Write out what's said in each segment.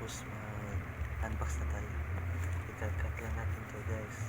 Tapos mag-unbox na tayo. I-cut lang natin to guys.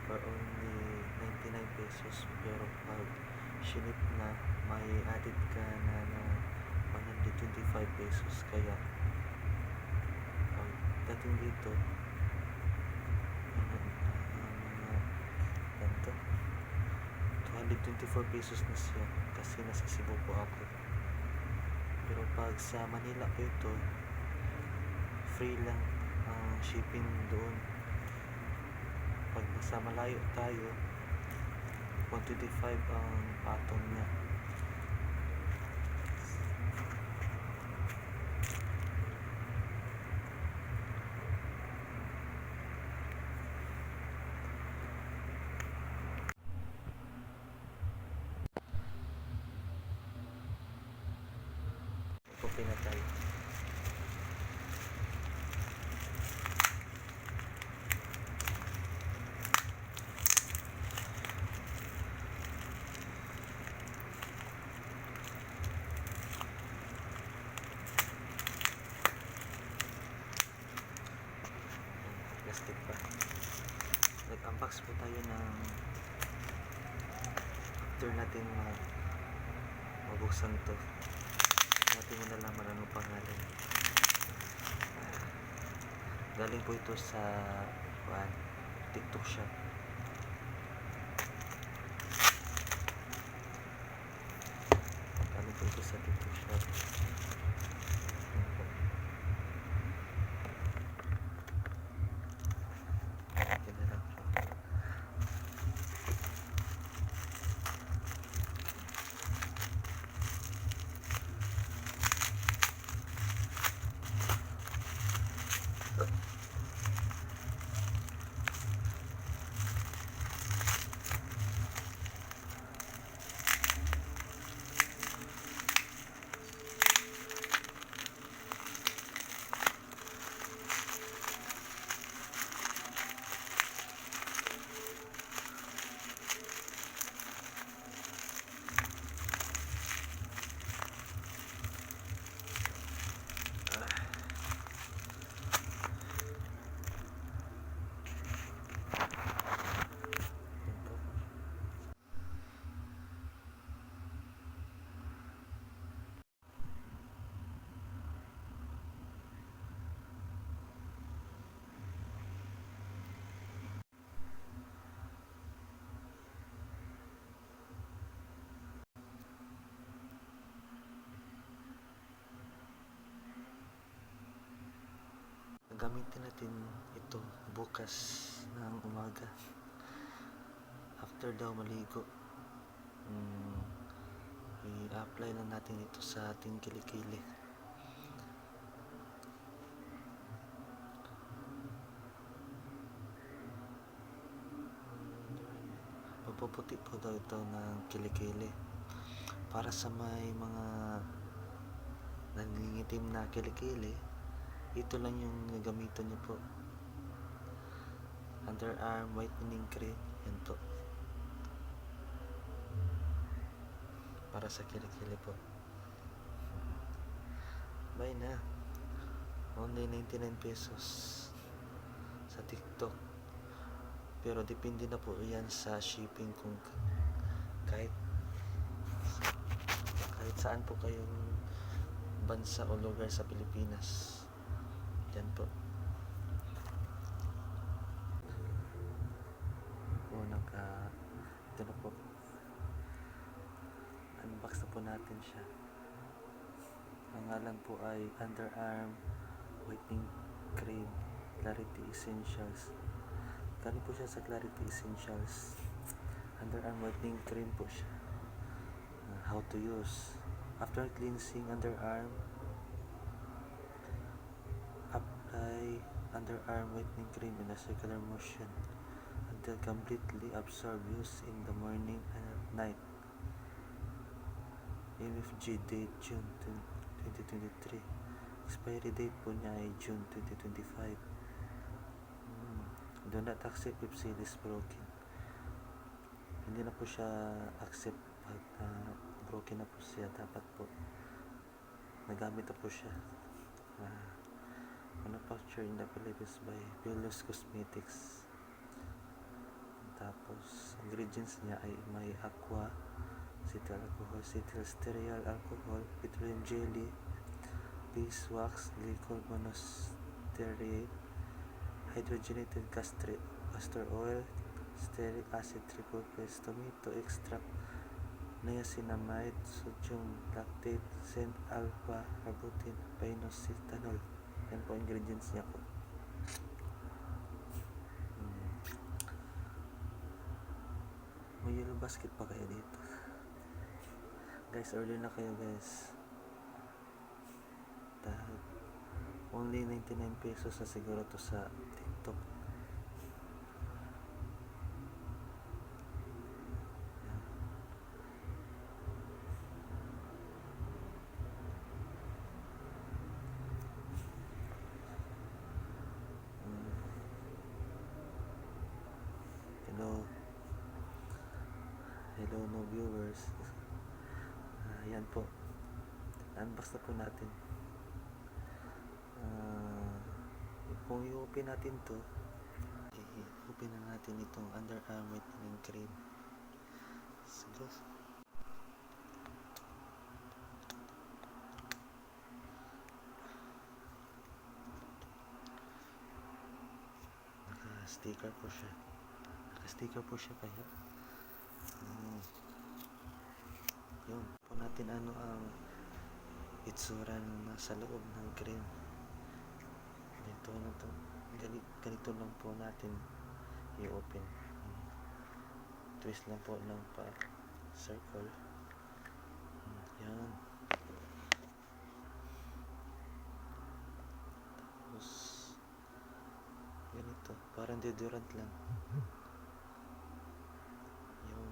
For only 99 pesos, pero pag sinip na may added ka na 125 pesos, kaya pag dating dito ganito 224 pesos na siya kasi nasa Cebu po ako. Pero pag sa Manila po ito, free lang ang shipping doon. Pag nasa malayo tayo, 125 ang patong niya. Copy na tayo. Plastic pa. Nag-unbox po tayo ng after natin mabuksan to. Natin malalaman anong pangalan. Galing po ito sa TikTok shop. Galing po ito sa TikTok shop. Gamitin natin ito bukas ng umaga after daw maligo. I-apply lang natin ito sa ating kilikili. Mapuputi po daw ito ng kilikili para sa may mga nangingitim na kilikili. Ito lang yung gagamitan niyo po. Underarm whitening cream. Yan po. Para sa kilikili po. Buy na. Only 99 pesos sa TikTok. Pero depende na po yan sa shipping kung kahit saan po kayong bansa o lugar sa Pilipinas. Yan po. Ito na po. Unbox na po natin siya. Ang ngalan po ay Underarm Whitening Cream Clarity Essentials. Galing po siya sa Clarity Essentials. Underarm Whitening Cream po siya. How to use. After cleansing underarm, apply underarm whitening cream in a circular motion Gel completely absorb use in the morning and at night. MFG date June 2023. Expiry date po niya ay June 2025. Do not accept if seal is broken. Hindi na po siya accept pag broken na po siya. Dapat po nagamit na po siya. Manufactured in the Philippines by Velios Cosmetics. Tapos ingredients niya ay may aqua, cetyl alcohol, cetyl stearyl alcohol, petroleum jelly, beeswax, glycol monostearate, hydrogenated castor oil, stearic acid, triple press, tomato extract, niacinamide, sodium lactate, zinc alpha, arbutin, pinocetanol. Yan po ingredients niya po. May yellow basket pa kayo dito. Guys, order na kayo guys. Dahil only 99 pesos na siguro to sa TikTok. Hello no viewers. Yan po, unbox na po natin. Kung i-open natin to, i-open na natin itong underarm whitening cream. So, naka-sticker po siya kaya yun po natin ano ang itsura na nasa loob ng cream. Ganito lang po natin i-open. Twist lang po ng circle. Yan. Tapos ganito, parang deodorant lang. Yun.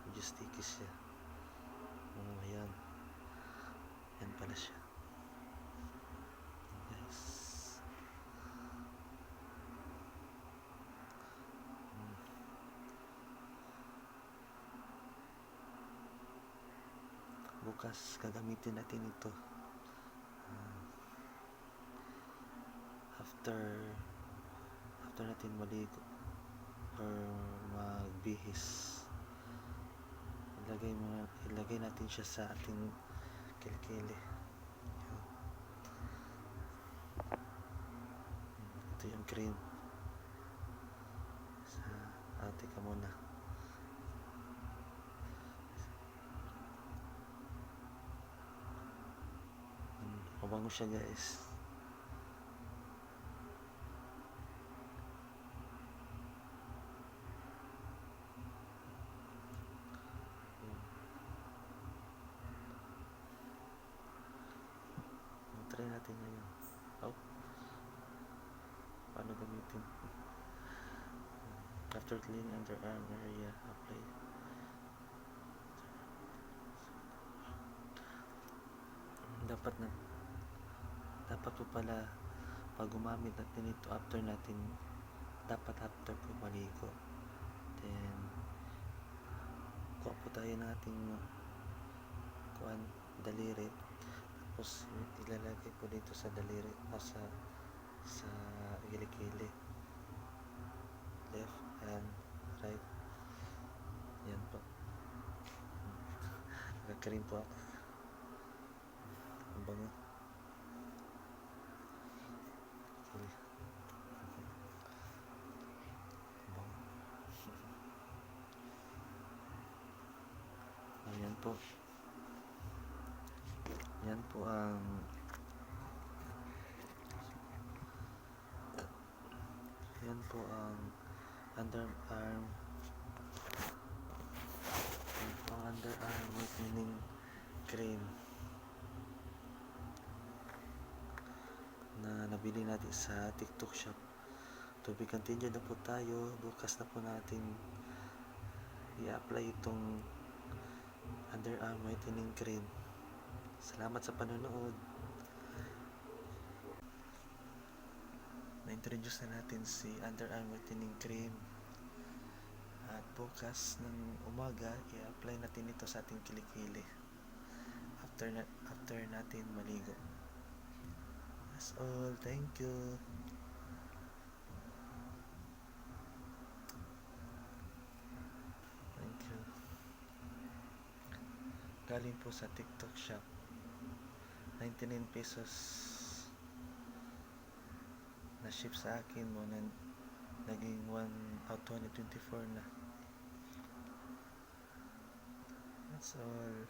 Medyo sticky siya. Ayan. Yan pala siya. Guys. Bukas gagamitin natin ito. After natin maligo or magbihis, ilagay natin siya sa ating kilikili. Ito yung cream. Ate ka muna. Mabango siya guys. Try natin ngayon. Paano gamitin? After cleaning underarm area, apply. Dapat po pala pag gumamit natin ito after po maligo. Then kuha po tayo ng ating daliri. Tapos ilalagay po dito sa daliri o sa kilikili. Left and right. Yan po. Nagka-cream po ako. Ang bango. Ayan po. Yan po ang underarm whitening cream na nabili natin sa TikTok shop. To be continued na po tayo. Bukas na po natin i-apply itong underarm whitening cream. Salamat sa panonood. Na-introduce na natin si underarm whitening cream. At bukas ng umaga, i-apply natin ito sa ating kilikili. After natin maligo. That's all. Thank you. Thank you. Galing po sa TikTok shop. 99 pesos na ship sa akin mo na naging 1/224 na. That's all.